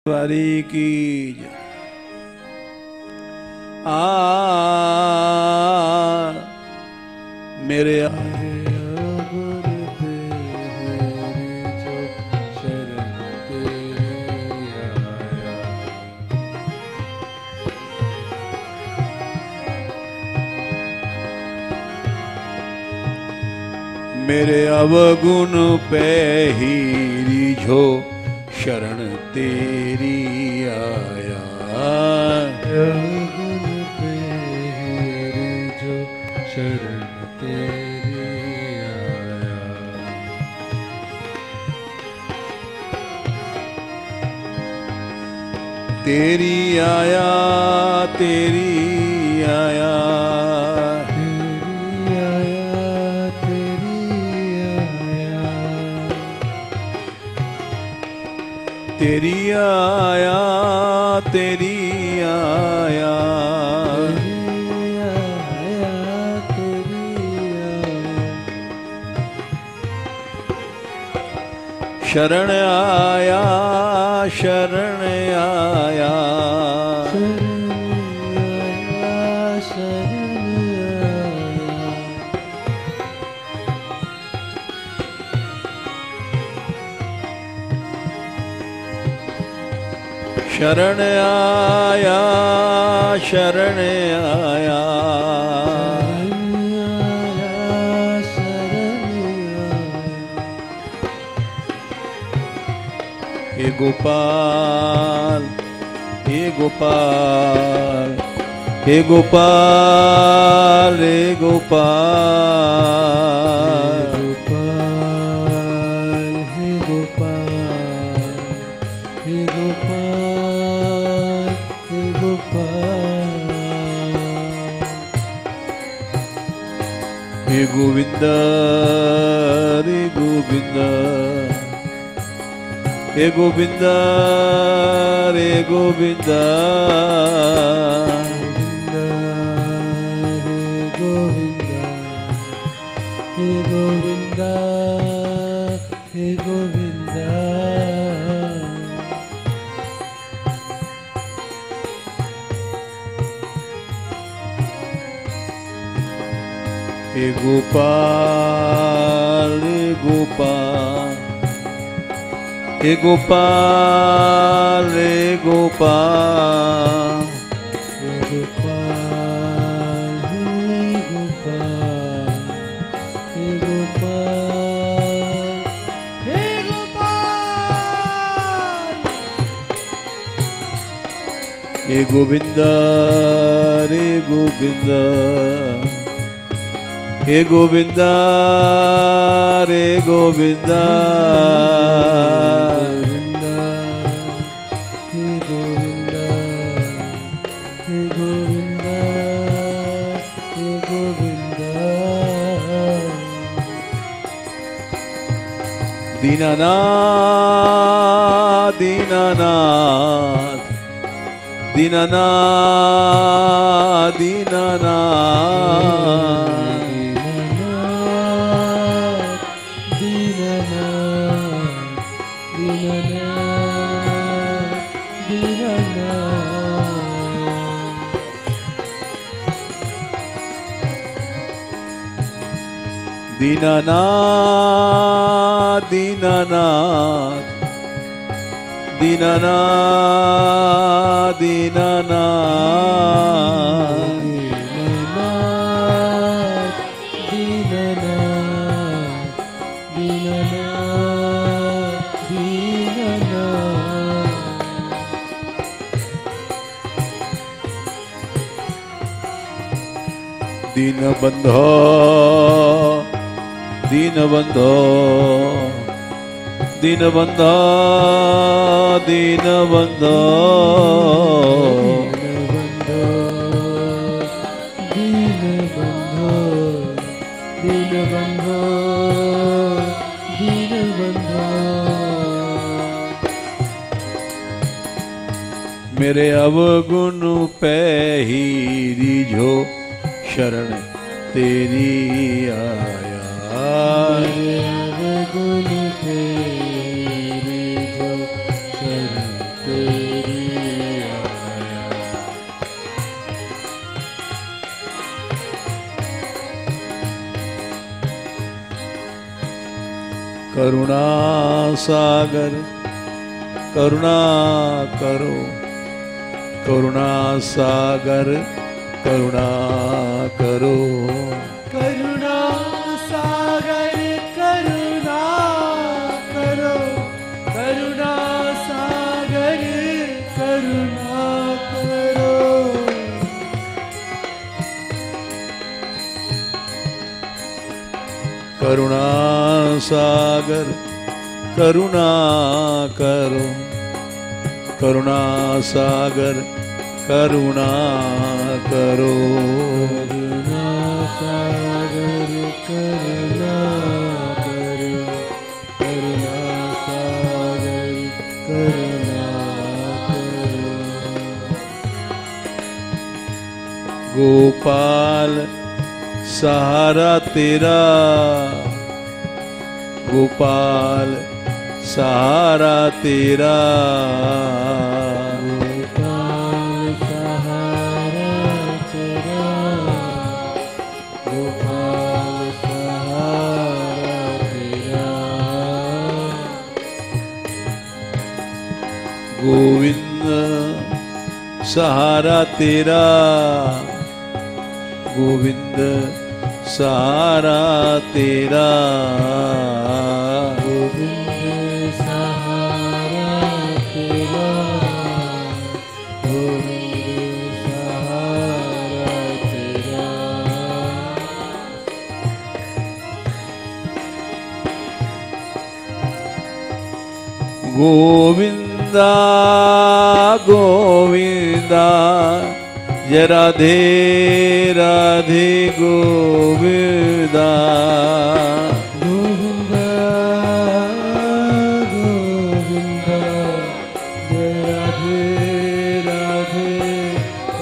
वारी की मेरे मेरे अवगुण पे ही रिझो शरण तेरी आया। अवगुण पे रिझो शरण तेरी आया। तेरी आया तेरी आया तेरी आया तेरी आया शरण आया शरण आया शरण आया शरण आया हे गोपाल हे गोपाल हे गोपाल हे गोपाल हे गोपाल हे गोपाल हे गोपाल हे गोविंद रे गोविंद हे गोविंद रे गोविंद हे गोविंद हे गोविंद हे गोपाल हे गोपाल हे गोपाल हे गोपाल हे गोपाल हे गोपाल हे गोपाल हे गोविंद रे गोविंद हे गोविंद रे गोविंद हे गोविंद हे गोविंद हे गोविंद दीनानाथ दीनानाथ दीनानाथ दीनानाथ दीनानाथ दीनानाथ दीनानाथ दीनानाथ दीनबंधो दीनबंधो दीनबंधो दीनबंधो दीनबंधो दीनबंधो दीनबंधो मेरे अवगुण पे ही रिझो शरण तेरी आया। मेरे अवगुण पे रिझो शरण तेरी करुणा सागर करुणा करो, करुणा सागर करुणा करो, करुणा सागर करुणा करो, करुणा सागर करुणा करो। करुणा सागर करुणा करो, करुणा सागर करुणा करो, करुणा सागर करुणा करो, करुणा सागर करुणा करो। गोपाल सहारा तेरा, गोपाल सहारा तेरा, गोपाल सहारा तेरा, गोपाल सहारा तेरा। गोविंद सहारा तेरा, गोविंद सहारा तेरा, गोविंद सहारा तेरा, गोविंद सहारा तेरा। गोविंदा गोविंदा जय राधे राधे गोविंदा, गोविंदा गोविंदा जय राधे राधे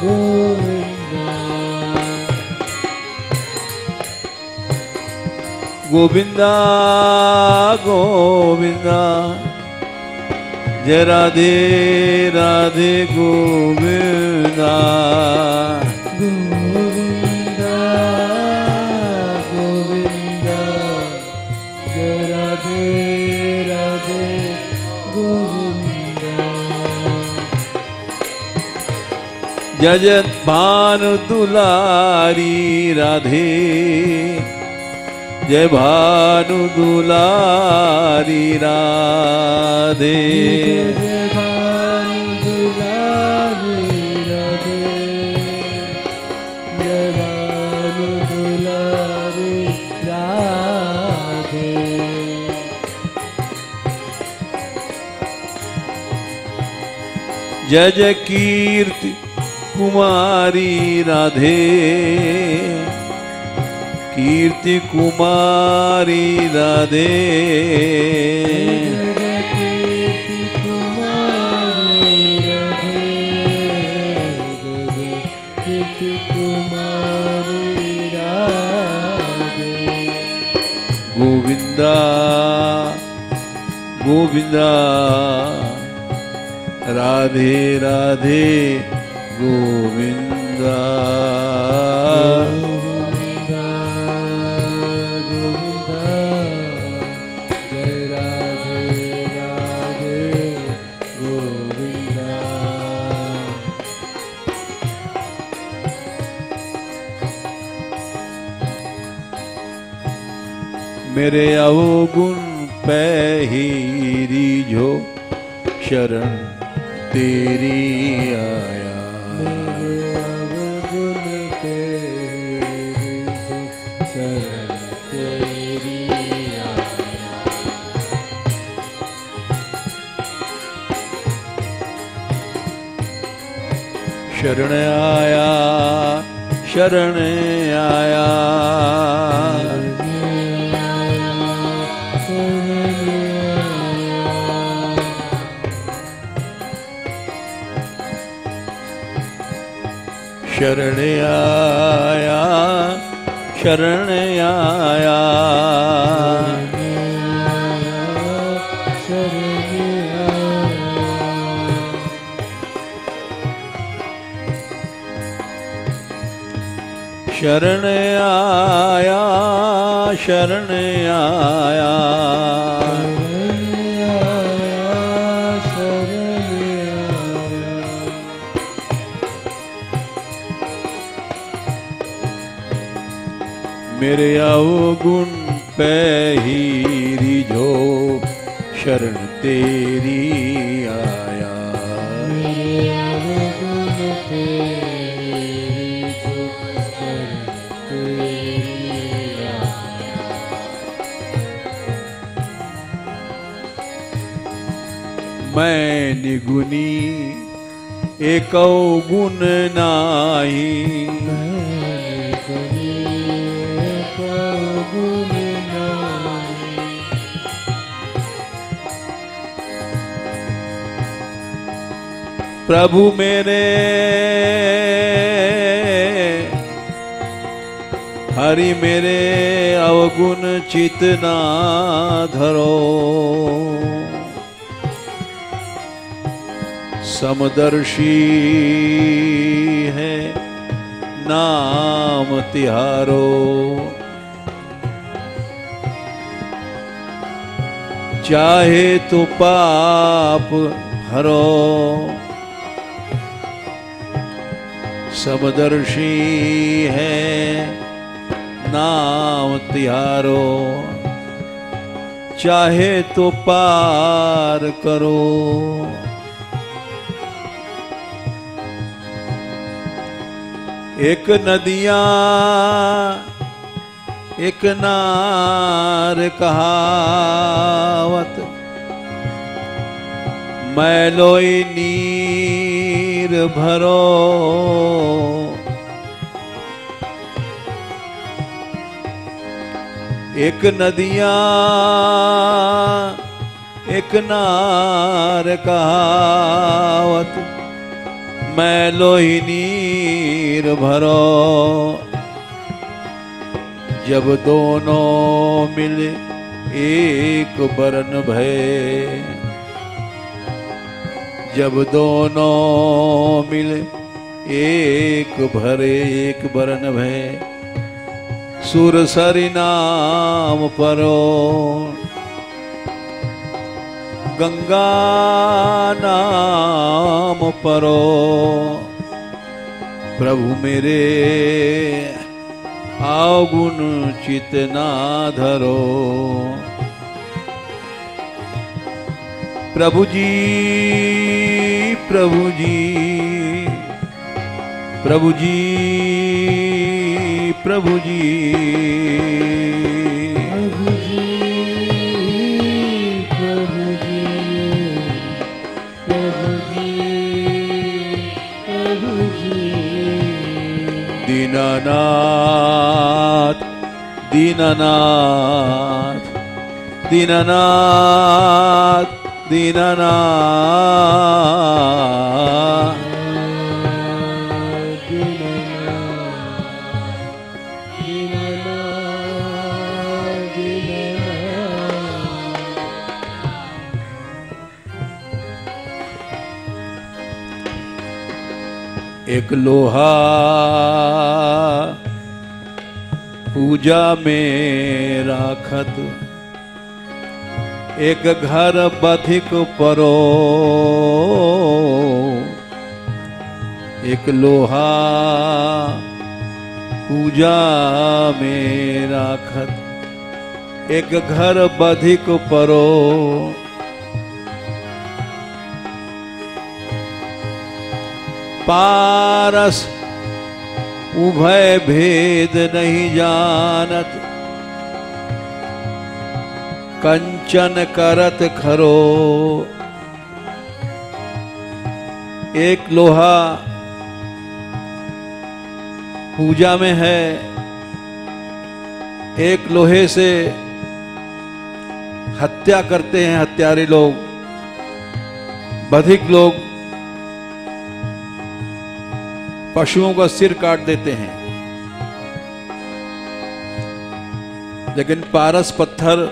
गोविंदा। गोविंदा गोविंदा जय राधे राधे गोविंदा, गोविंदा गोविंदा जय राधे राधे गोविंदा। जय जय भानु दुलारी राधे, जय भानु दुलारी राधे, जय भानु दुलारी राधे, जय भानु दुलारी राधे। जय जय कीर्ति कुमारी राधे, कीर्ति कुमारी राधे, जय कीर्ति कुमारी राधे, जय कीर्ति कुमारी राधे। गोविंदा गोविंदा राधे राधे गोविंदा, गोविंदा गोविंदा जय राधे राधे गोविंदा। मेरे अवगुण पे ही रिझो शरण तेरी आया, मेरे अवगुण पे रिझो शरण तेरी आया। शरण आया शरण आया, शरण आया शरण आया, शरण आया शरण आया, मेरे अवगुण पे ही रिझो शरण तेरी आया। मेरे अवगुण पे रिझो शरण तेरी आया। मैं निगुनी एक गुण नाही, प्रभु मेरे हरि मेरे अवगुण चित ना धरो। समदर्शी है नाम तिहारो, चाहे तो पाप हरो। समदर्शी है नाम तिहारो, चाहे तो पार करो। एक नदियाँ एक नार कहावत, मैलोई नीर भरो। एक नदियाँ एक नार कहावत, मैलोई नीर भरो। जब दोनों मिले एक बरन भय, जब दोनों मिले एक भरे एक बरन भय। सुरसरि नाम परो, गंगा नाम परो। प्रभु मेरे अवगुण चित ना धरो। प्रभु जी प्रभु जी प्रभु जी प्रभु जी प्रभु जी प्रभु जी प्रभु जी प्रभु जी। दीनानाथ दीनानाथ दीनानाथ दीनानाथ। एक लोहा पूजा में राखत, एक घर बधिक परो। एक लोहा पूजा में राखत, एक घर बधिक परो। पारस उभय भेद नहीं जानत, कंचन करत खरो। एक लोहा पूजा में है, एक लोहे से हत्या करते हैं हत्यारे लोग, बधिक लोग पशुओं का सिर काट देते हैं। लेकिन पारस पत्थर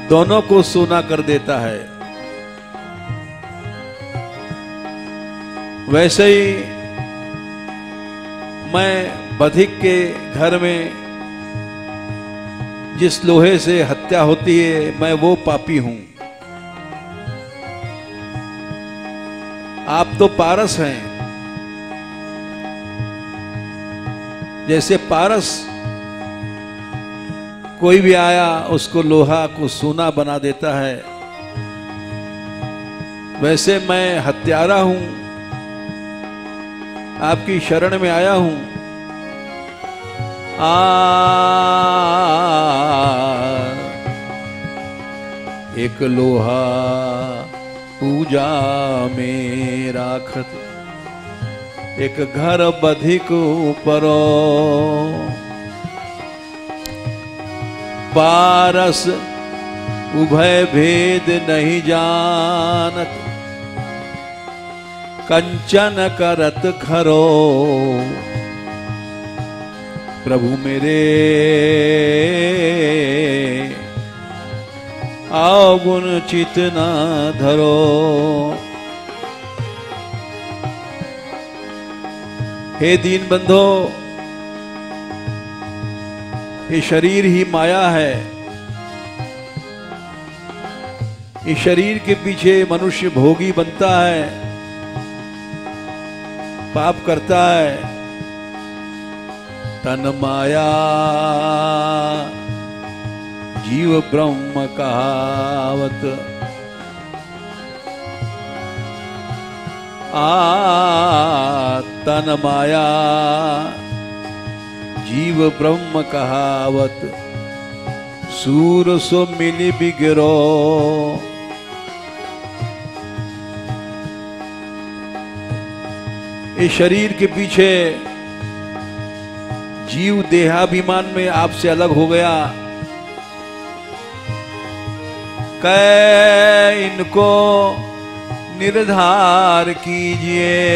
दोनों को सोना कर देता है। वैसे ही मैं बधिक के घर में जिस लोहे से हत्या होती है, मैं वो पापी हूं। आप तो पारस हैं। जैसे पारस कोई भी आया उसको लोहा को सोना बना देता है, वैसे मैं हत्यारा हूं, आपकी शरण में आया हूं। एक लोहा पूजा में राखत, एक घर बधिक उपरो। पारस उभय भेद नहीं जानत, कंचन करत खरो। प्रभु मेरे आओ गुण चित न धरो। हे दीन बंधो, ये शरीर ही माया है। इस शरीर के पीछे मनुष्य भोगी बनता है, पाप करता है। तन माया जीव ब्रह्म कहावत। तन माया जीव ब्रह्म कहावत। सूर सो मिली बिगरो। इस शरीर के पीछे जीव देहाभिमान में आपसे अलग हो गया। कै इनको निर्धार कीजिए।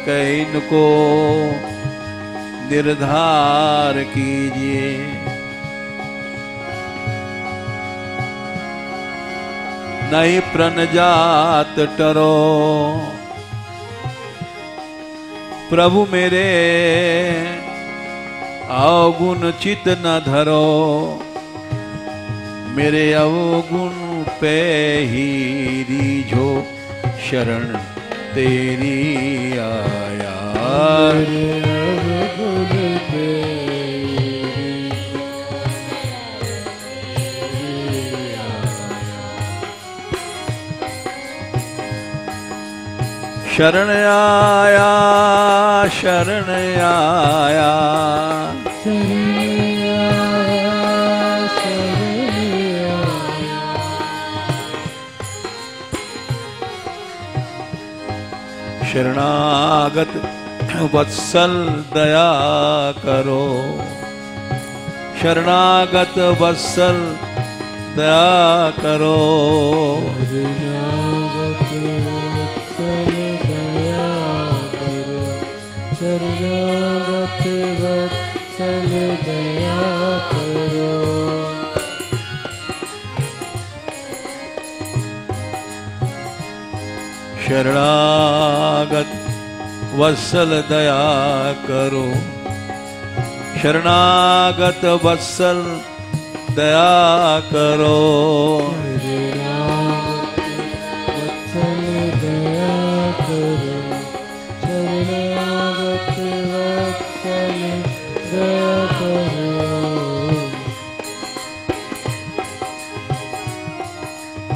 कै इनको निर्धार कीजिए। नहीं प्रणजात टरो। प्रभु मेरे अवगुण चित न धरो। मेरे अवगुण पे ही रीझो, शरण तेरी आया। शरण आया, शरण आया, शरणागत वत्सल दया करो। शरणागत वत्सल दया करो। शरणागत वत्सल दया करो। शरणागत वत्सल दया करो। शरणागत वत्सल दया करो।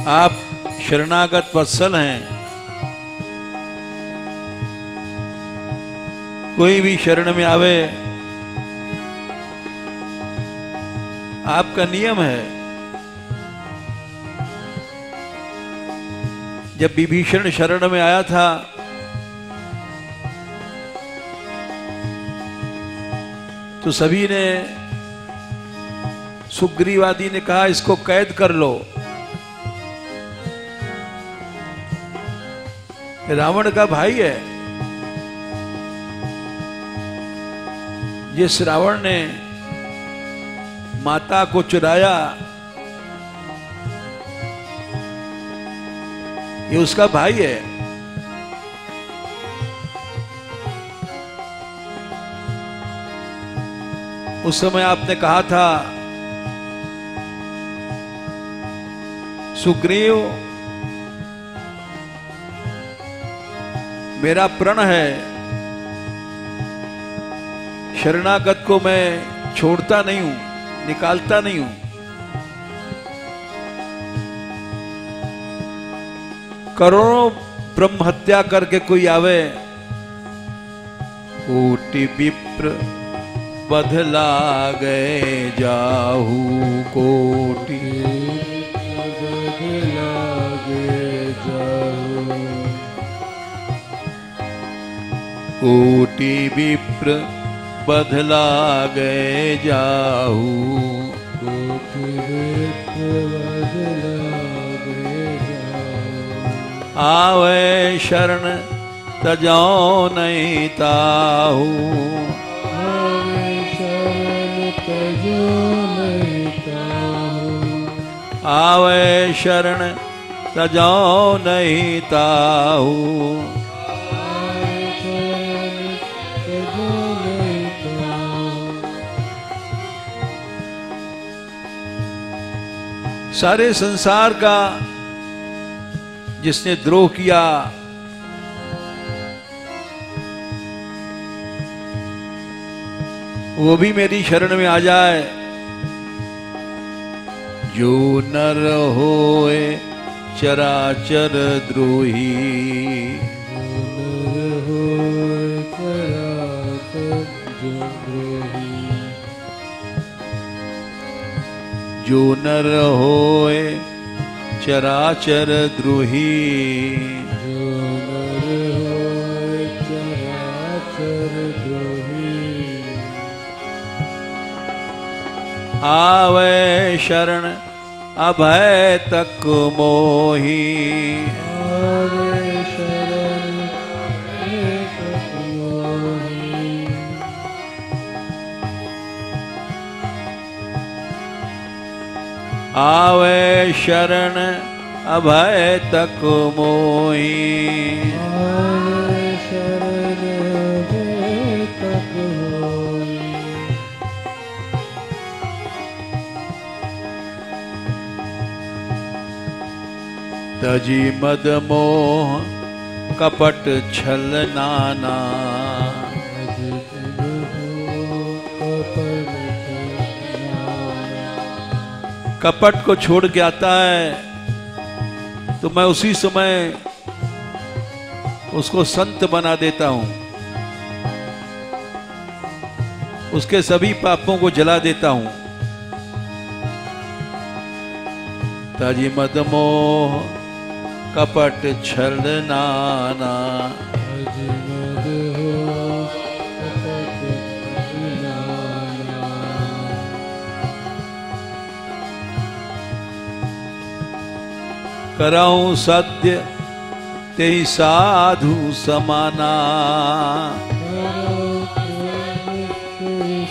आप शरणागत वत्सल हैं। कोई भी शरण में आवे, आपका नियम है। जब विभीषण शरण में आया था तो सभी ने, सुग्रीव आदि ने कहा इसको कैद कर लो। रावण का भाई है। जिस रावण ने माता को चुराया, ये उसका भाई है। उस समय आपने कहा था सुग्रीव मेरा प्रण है, शरणागत को मैं छोड़ता नहीं हूं, निकालता नहीं हूं। करोड़ों ब्रह्म हत्या करके कोई आवे, कोटि विप्र बदला गए जाहू, कोटि बदला गए जाहू, कोटि विप्र बदला गए जाहू, कोटि विप्र बदला गए जाहू, आवे शरण तजौ नहीं ताहू, आवे शरण तजो नहीं ताहू, आवे शरण तजौ नहीं ताहू। आवे शरण तजो नहीं ताहू। सारे संसार का जिसने द्रोह किया, वो भी मेरी शरण में आ जाए। जो नर होए चराचर द्रोही, नर होए चराचर द्रोही, जो नर होए चराचर द्रोही, जो नर होए चराचर द्रोही, आवे शरण अभय तक मोही, आवे शरण तक मोही, आवे शरण अभय तक मोही, आवे शरण अभय तक मोही, तजी मद मोह कपट छल नाना, कपट को छोड़ के आता है तो मैं उसी समय उसको संत बना देता हूं, उसके सभी पापों को जला देता हूं। तजी मद मोह कपट छल नाना, अजमद हो कपट नाना, कराऊं सत्य तेई साधु समाना,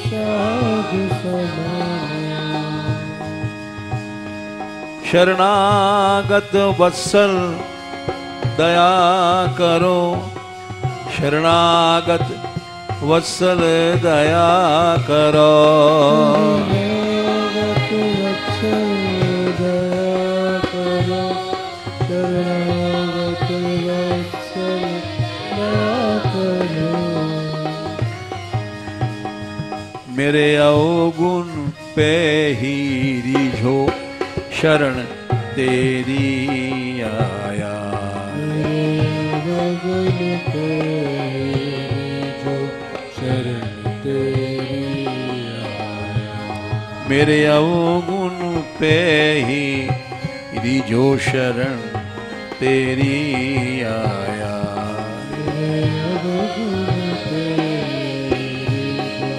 साधु समाना, शरणागत वत्सल दया करो, शरणागत वत्सल दया करो, शरणागत वत्सल दया करो, शरणागत वत्सल दया करो, मेरे अवगुण पे ही रिझो शरण तेरी आया, अवगुण पे जो शरण तेरी आया, मेरे अवगुण पे ही रिझो शरण तेरी आया, अवगुण पे जो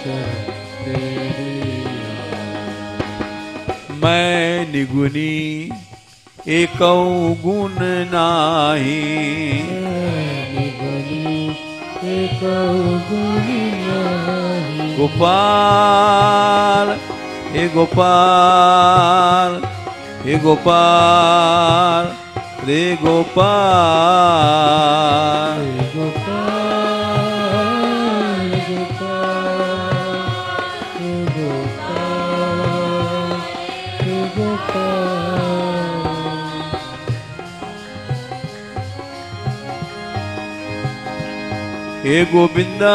शरण तेरी आया, मैं निगुनी एकौ गुण नाही, गोपाल हे गोपाल हे गोपाल रे गोपाल, गोपाल गोपाल गोपाल गोपाल हे गोविंदा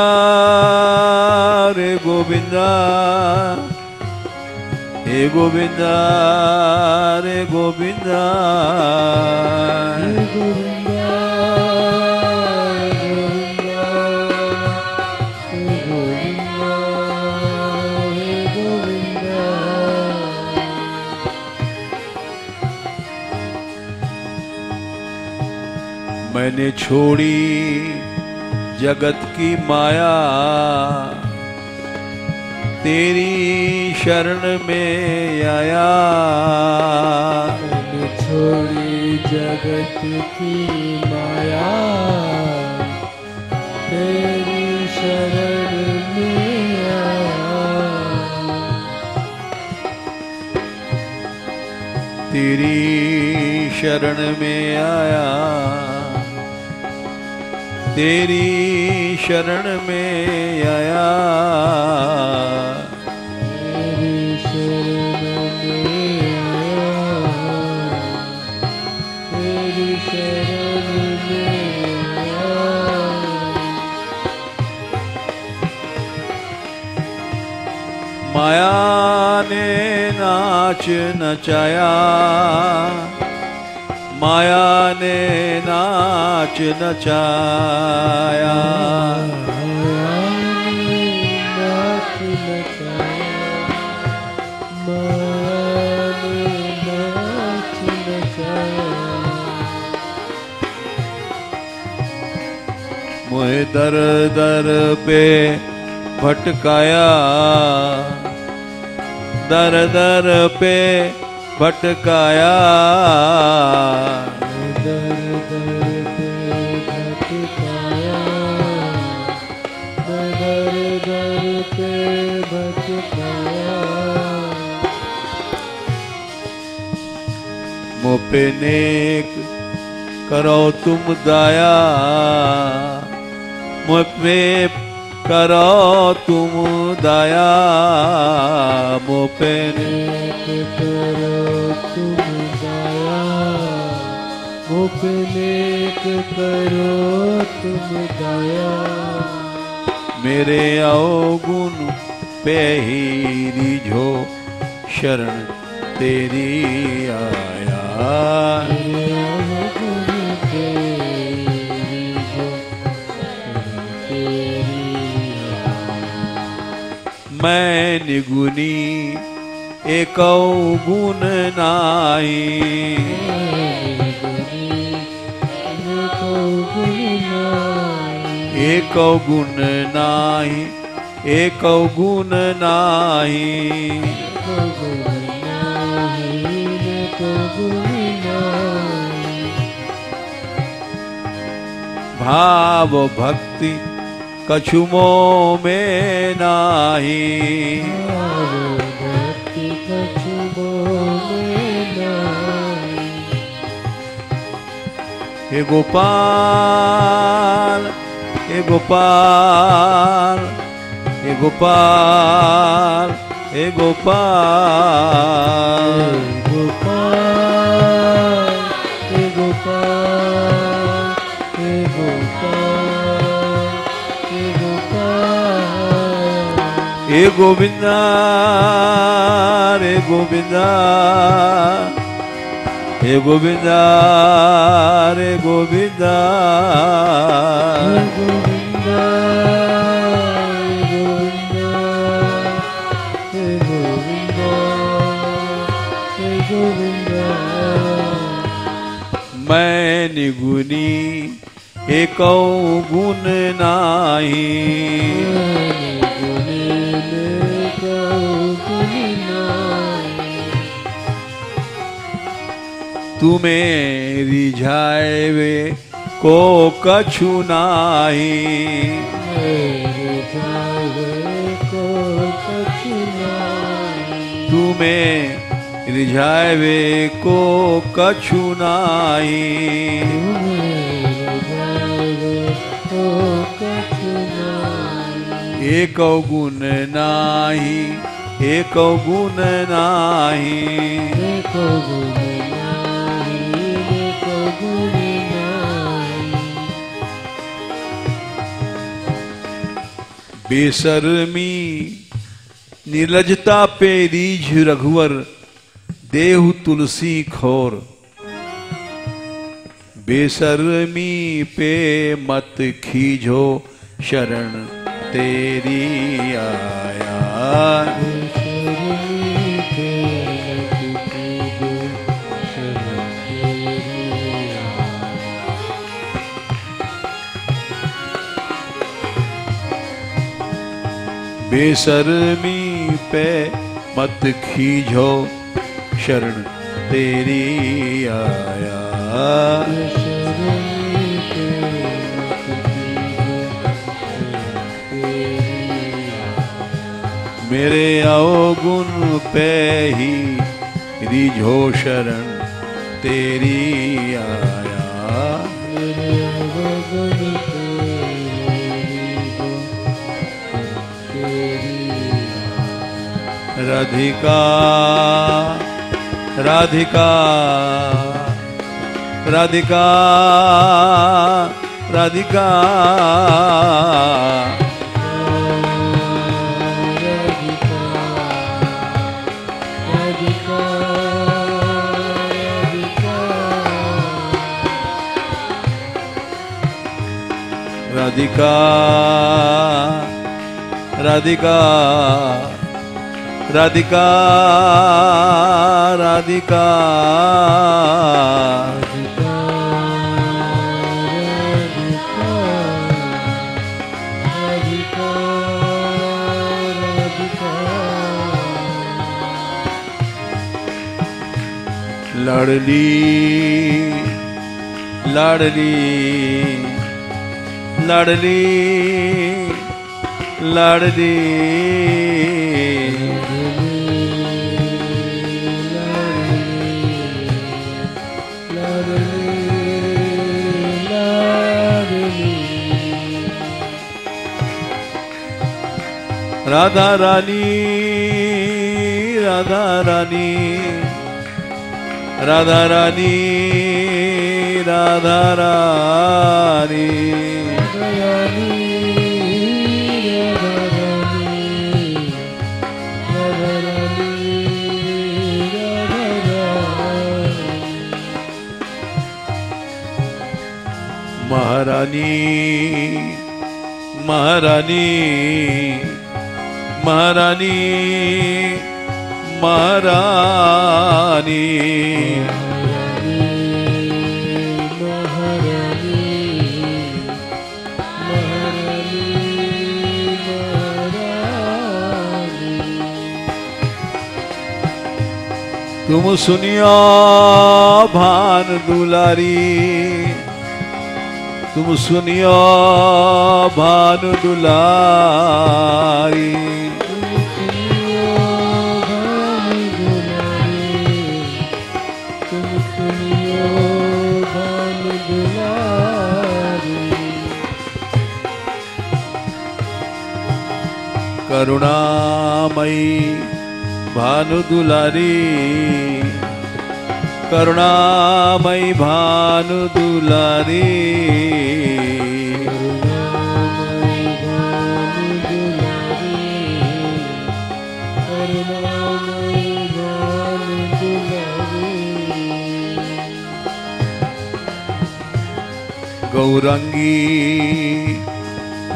रे गोविंदा, हे गोविंदा रे गोविंदा, हे गोविंदा, हे गोविंदा, हे गोविंदा। मैंने छोड़ी जगत की माया, तेरी शरण में आया। मैंने छोड़ी जगत की माया, तेरी शरण में आया। तेरी शरण में आया, तेरी शरण में आया। तेरी शरण में आया, तेरी शरण में आया। माया ने नाच नचाया, माया ने नाच नचाया। माया ने नाच नचाया, माया ने नाच नचाया। मोहे दर दर पे भटकाया, दर दर पे भटकाया। दर दर पे भटकाया, दर दर पे भटकाया। मुँह पे नेक करो तुम दाया, मुँह पे करो तुम दाया। मुँह पे नेक करो तुम दाया, मुँह पे नेक करो तुम दाया। मेरे अवगुण पे ही रिझो, शरण तेरी आया। मेरे अवगुण पे रिझो, शरण तेरी आया। मैं निगुनी एक गुण नाही, एक गुण नाही, एक गुण नाही। भाव भक्ति कछु मोह में नाही, हे गोपाल, हे गोपाल, हे गोपाल, हे गोपाल, गोपाल, हे गोपाल, हे गोपाल, हे गोपाल। हे गोविंदा रे गोविंदा, हे गोविंदा रे गोविंदा, हे गोविंदा, हे गोविंदा, हे गोविंदा। मैं निगुनी एक गुण नाही, तुम्हें रिझावे को कछु नाही, तुम्हें रिझावे को कछु नाही। एक गुण नाही, एक गुण नाही, एक गुण नाही, एक गुण नाही। बेशर्मी निर्लजता पे रीझ रघुवर देहु तुलसी खोर। बेशर्मी पे मत खींचो शरण तेरी आया। बेशर्मी पे मत खींचो शरण तेरी आया। मेरे अवगुण पे ही रीझो शरण तेरी आया। राधिका राधिका राधिका राधिका राधिका राधिका राधिका राधिका लाडली लाडली लाडली लाडली राधा रानी राधा रानी राधा रानी राधा रानी महारानी महारानी महारानी महारानी तुम सुनियो भान दुलारी तुम सुनियो भानु दुलारी करुणामयी भानु दुलारी करुणामयी भानु दुलारी गौरांगी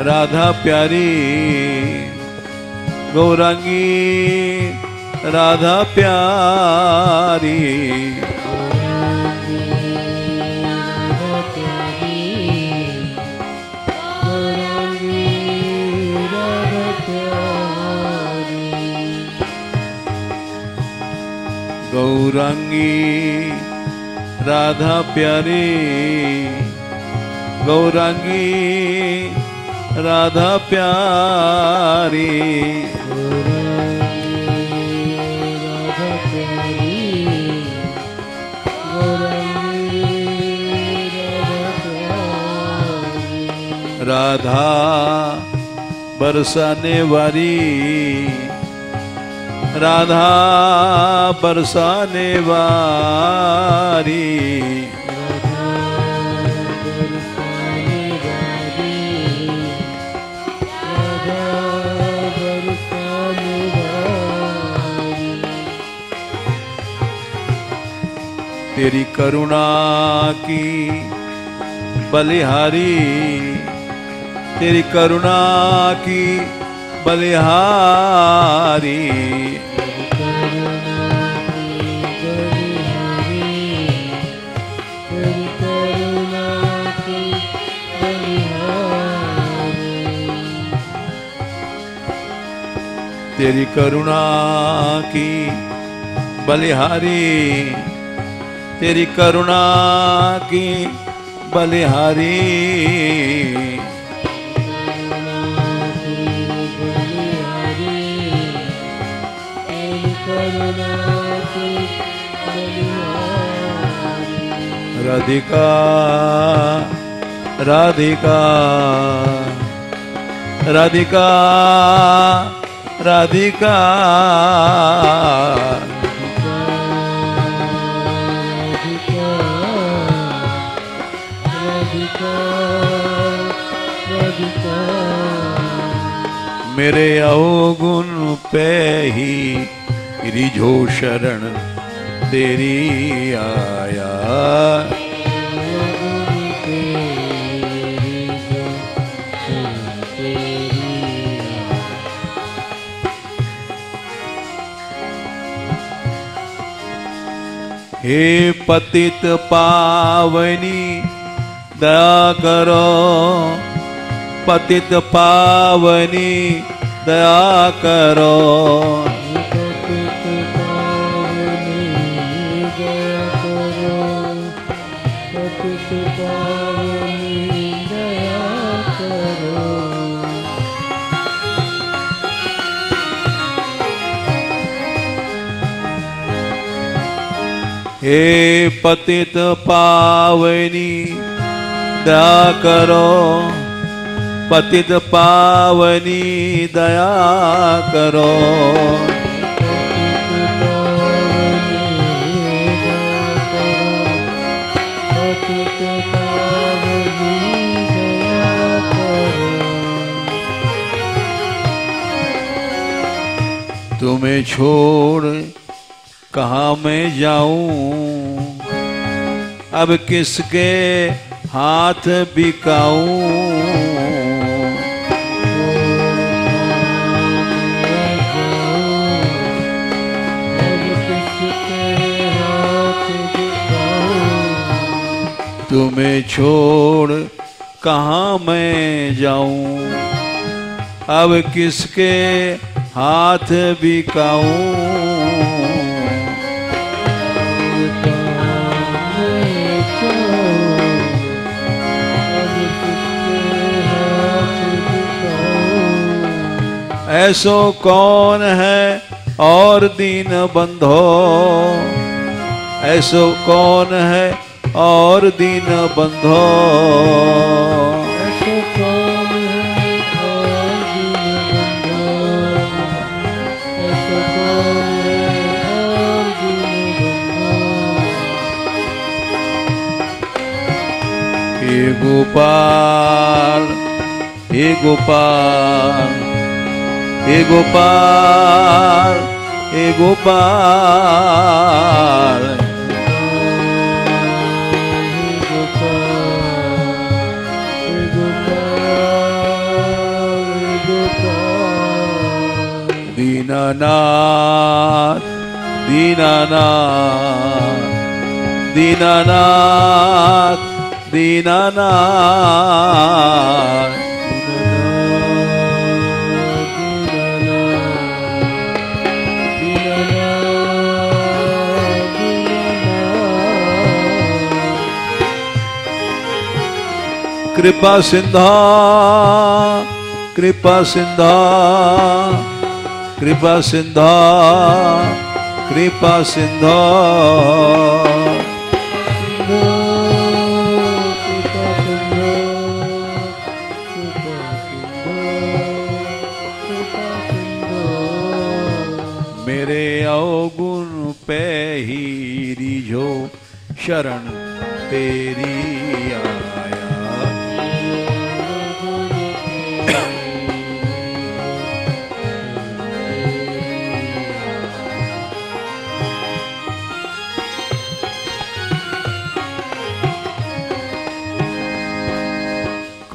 राधा प्यारी गौरांगी राधा प्यारी गौरांगी राधा प्यारी गौरांगी राधा प्यारी राधा बरसाने वाली राधा बरसाने वाली तेरी करुणा की बलिहारी, तेरी करुणा की बलिहारी, तेरी करुणा की बलिहारी, तेरी करुणा की बलिहारी, राधिका राधिका राधिका राधिका, मेरे अवगुण पे ही रिझो शरण तेरी आया, हे पतित पावनी दया करो, पतित पावनी दया करो, हे पतित पावनी दया करो, पतित पावनी दया करो, तुम्हें छोड़ कहाँ मैं जाऊं, अब किसके हाथ बिकाऊं, तुम्हें छोड़ कहाँ मैं जाऊं, अब किसके हाथ बिकाऊं, ऐसो कौन है और दीन बंधो, ऐसो कौन है और दीन बंधो, ऐसो कौन है और दीन बंधो, ऐसो कौन है और दीन बंधो, हे गोपाल हे गोपाल हे गोपाल हे गोपाल, दीनानाथ दीनानाथ दीनानाथ दीनानाथ, कृपा सिंधा कृपा सिंधा कृपा सिंधा कृपा सिंधा, मेरे अवगुण पे ही रिझो शरण तेरी आया,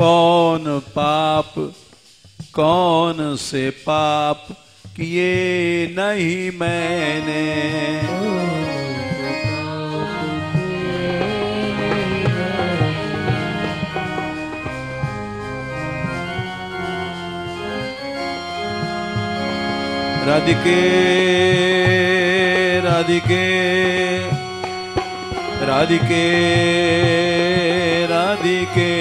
कौन पाप कौन से पाप किए नहीं मैंने। राधिके राधिके राधिके राधिके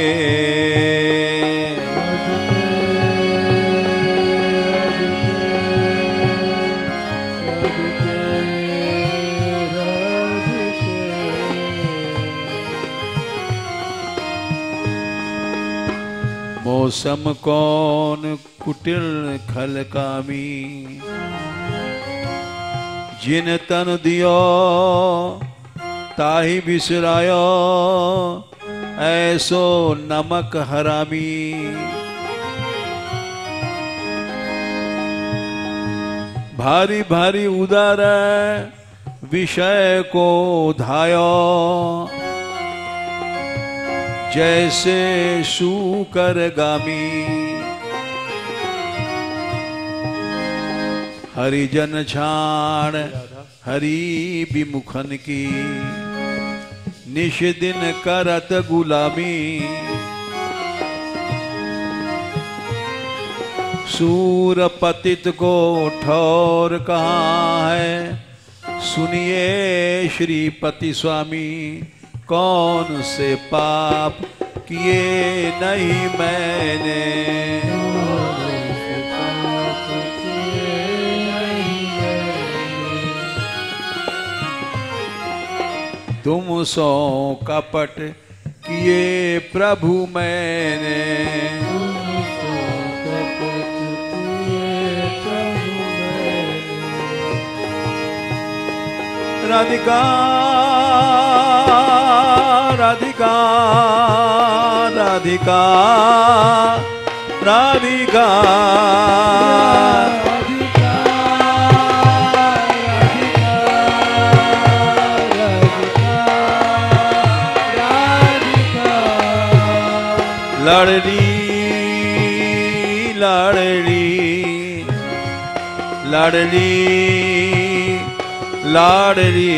मौसम कौन कुटिल खलकामी, जिन तन दियो ताही बिसरायो, ऐसो नमक हरामी। भारी भारी उदर विषय को धायो, जैसे शूकर गामी। हरिजन छाण हरि विमुखन की, निश दिन करत गुलामी। सूर पतित को ठौर कहाँ है, सुनिए श्रीपति स्वामी। कौन से पाप किए नहीं मैंने। तुम सो कपट किए प्रभु मैंने। राधिका राधिका राधिका राधिका लाडली लाडली लाडली लाडली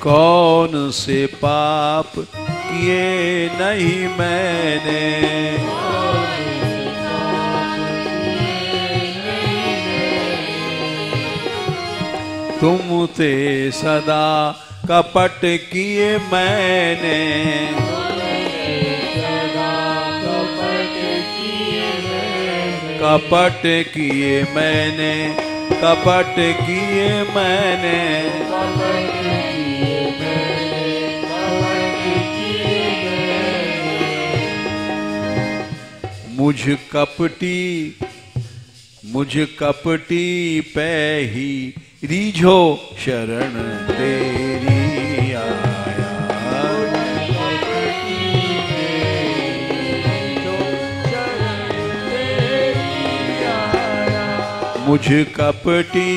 कौन से पाप किए नहीं मैंने। तुम ते सदा कपट किए मैंने। कपट किए मैंने, कपट किए मैंने। मुझ कपटी पे ही रीझो शरण तेरी आया। मुझ कपटी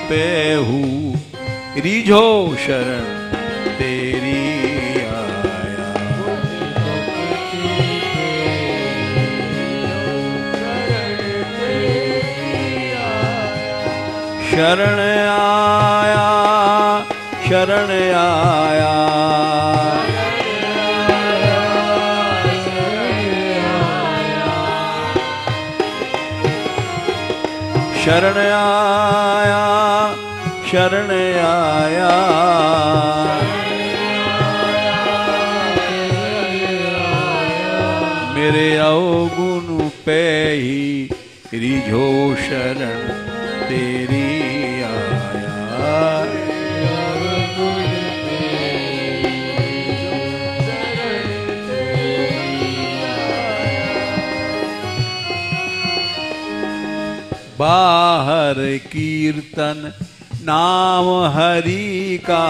पे हूँ रीझो शरण तेरी आया। शरण आया शरण आया शरण आया शरण आया। मेरे अवगुण पे ही रिझो शरण तेरी आया। बाहर कीर्तन नाम हरि का,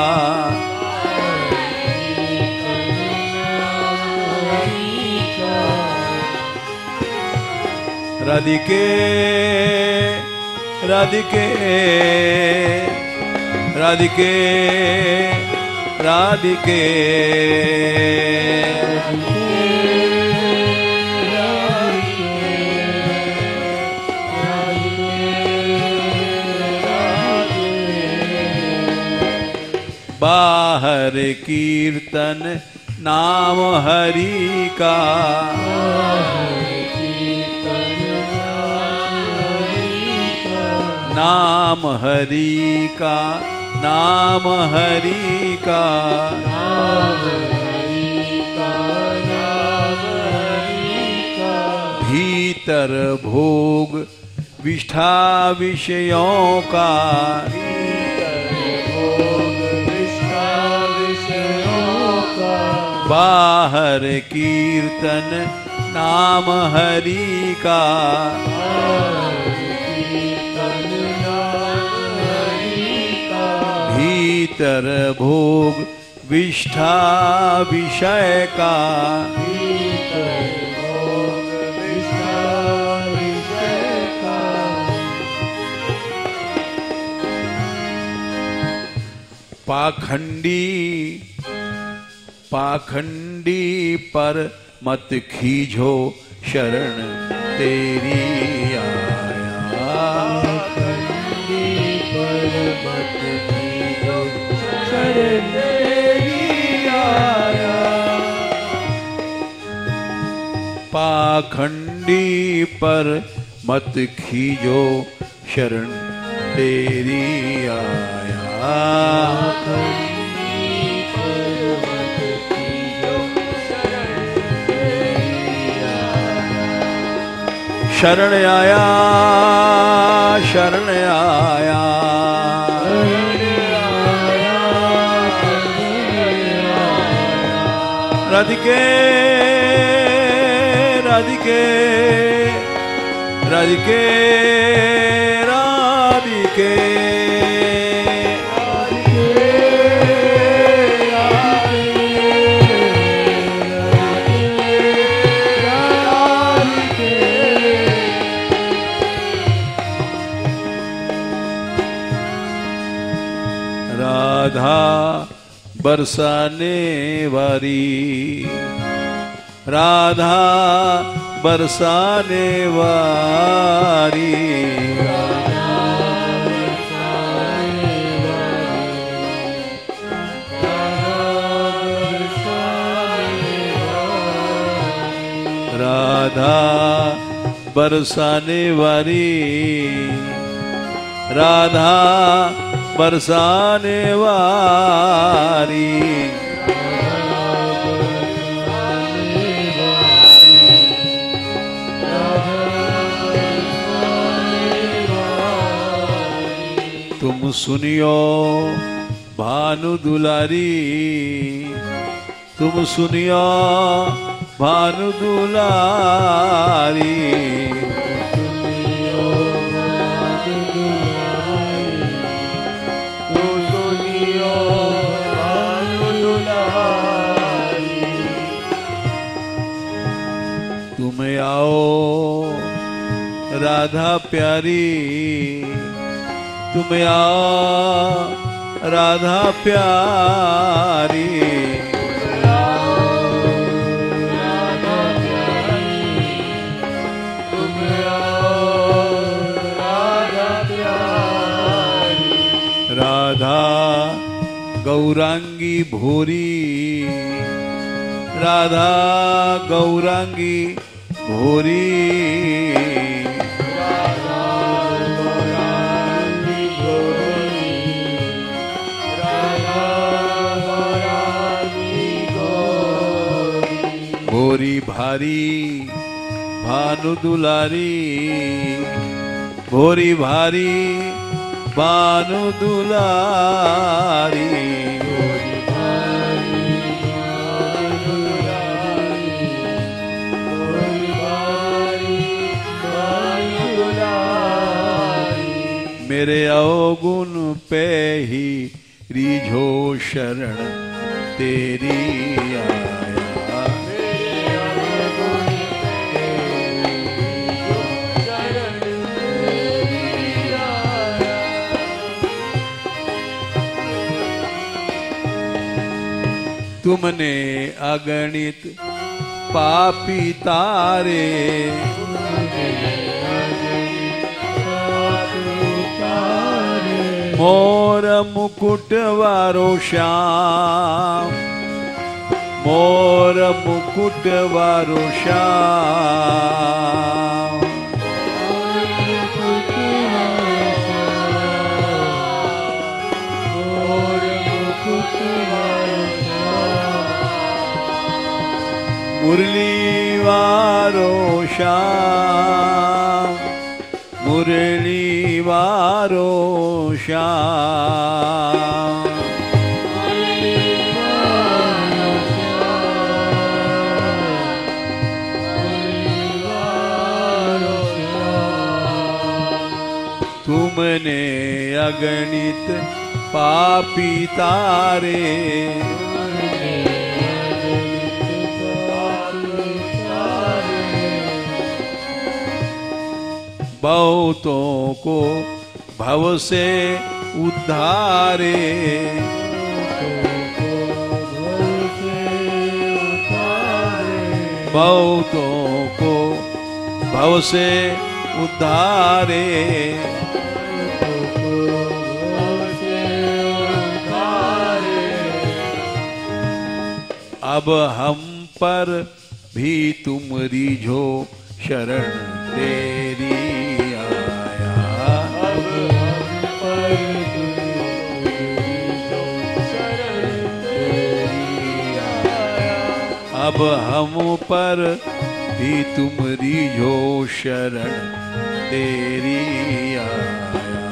राधिके राधिके राधिके राधिके बाहर कीर्तन नाम हरि का, नाम हरि का, नाम हरि का, भीतर भोग विष्ठा विषयों का, बाहर कीर्तन नाम हरि का, भीतर भोग विष्ठा विषय का, पाखंडी पाखंडी पर मत खींचो शरण तेरी आया, पाखंडी पर मत खींचो शरण तेरी आया, पाखंडी पर मत खींचो शरण तेरी आया, शरण आया, शरण आया, राधिके राधिके राधिके राधिके राधा बरसाने वाली, राधा बरसाने वाली, राधा बरसाने वाली, राधा बरसाने वाली, तुम सुनियो भानु दुलारी, तुम सुनियो भानु दुलारी, तुम आओ राधा प्यारी, तुम आओ राधा प्यारी, राधा गौरांगी भोरी, राधा गौरांगी भोरी, भोरी भारी भानु दुलारी, भोरी भारी भानु दुलारी, मेरे अवगुण पे ही रीझो शरण तेरी आया, तुमने अगणित पापी तारे, मोर मुकुट वारो श्याम, मोर मुकुट वारो श्याम। मुरली वारो श्याम, मुरली वारो श्याम। तुमने अगणित पापी तारे, बहुतों को भव से उद्धारे, बहुतों को भव से उद्धारे। अब हम पर भी तुम रिझो शरण तेरी आया, अब हम पर भी रिझो शरण तेरी आया, अब हम पर भी तुम रिझो शरण तेरी आया,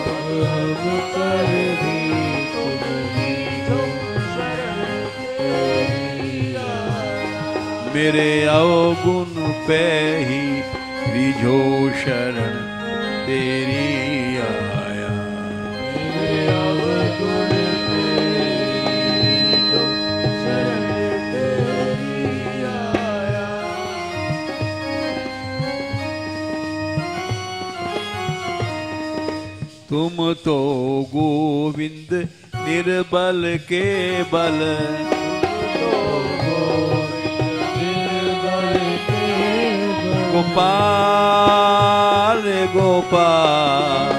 अब हम पर भी मेरे अवगुण पे ही रिझो शरण तेरी आया, मेरे अवगुण पे रिझो शरण तेरी आया। तुम तो गोविंद निर्बल के बल, गोपाल गोपाल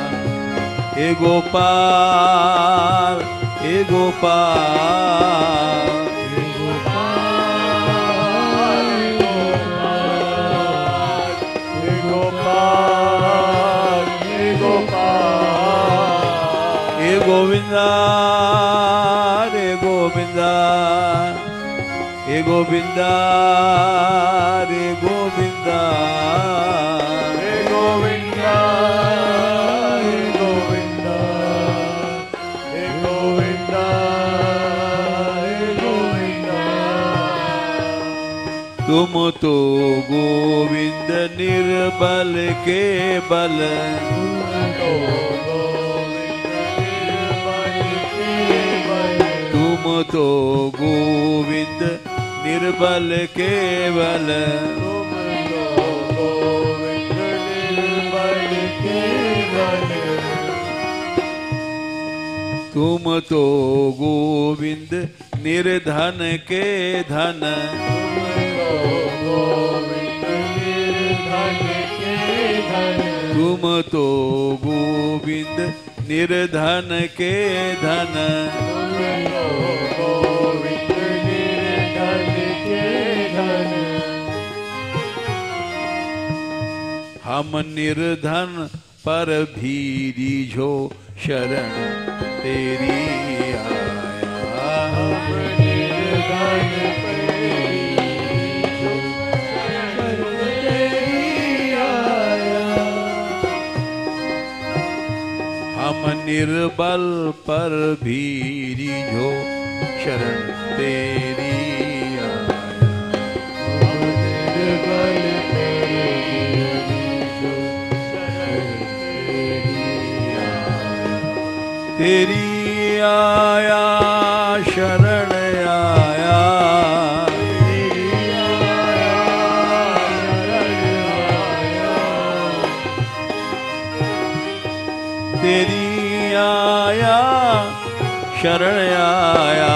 हे गोपाल हे गोपाल हे गोपाल हे गोपाल हे गोपाल हे गोविंदा रे गोविंदा हे गोविंदा रे गोविंदा हे गोविंदा हे गोविंदा हे गोविंदा हे गोविंदा। तुम तो गोविंद निर्बल के बल, तुम तो गोविंद निर्बल के बल, तुम तो गोविंद निर्धन के धन, तुम तो गोविंद निर्धन के धन, हम निर्धन पर भी रिझो शरण तेरी आया, हम निर्धन पर रिझो शरण तेरी आया, हम निर्बल पर भी रिझो शरण तेरी आया, हम निर्बल तेरी आया शरण आया, तेरी आया शरण आया, तेरी आया शरण आया,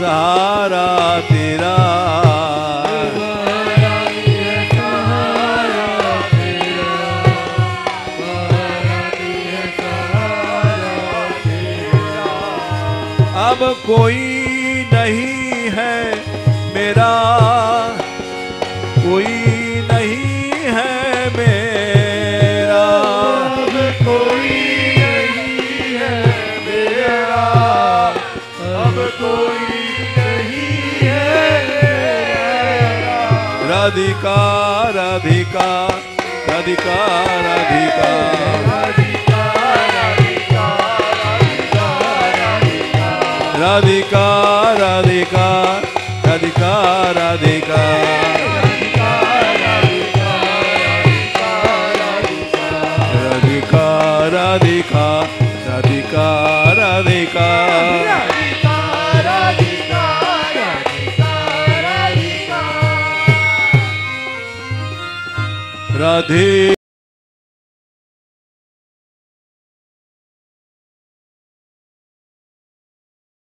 सहारा तेरा। अब कोई नहीं है मेरा, कोई नहीं है मेरा। अब कोई नहीं है मेरा, अब कोई नहीं है मेरा। राधिका राधिका राधिका राधिका राधिका राधिका राधिका राधिका राधिका राधिका राधिका राधे।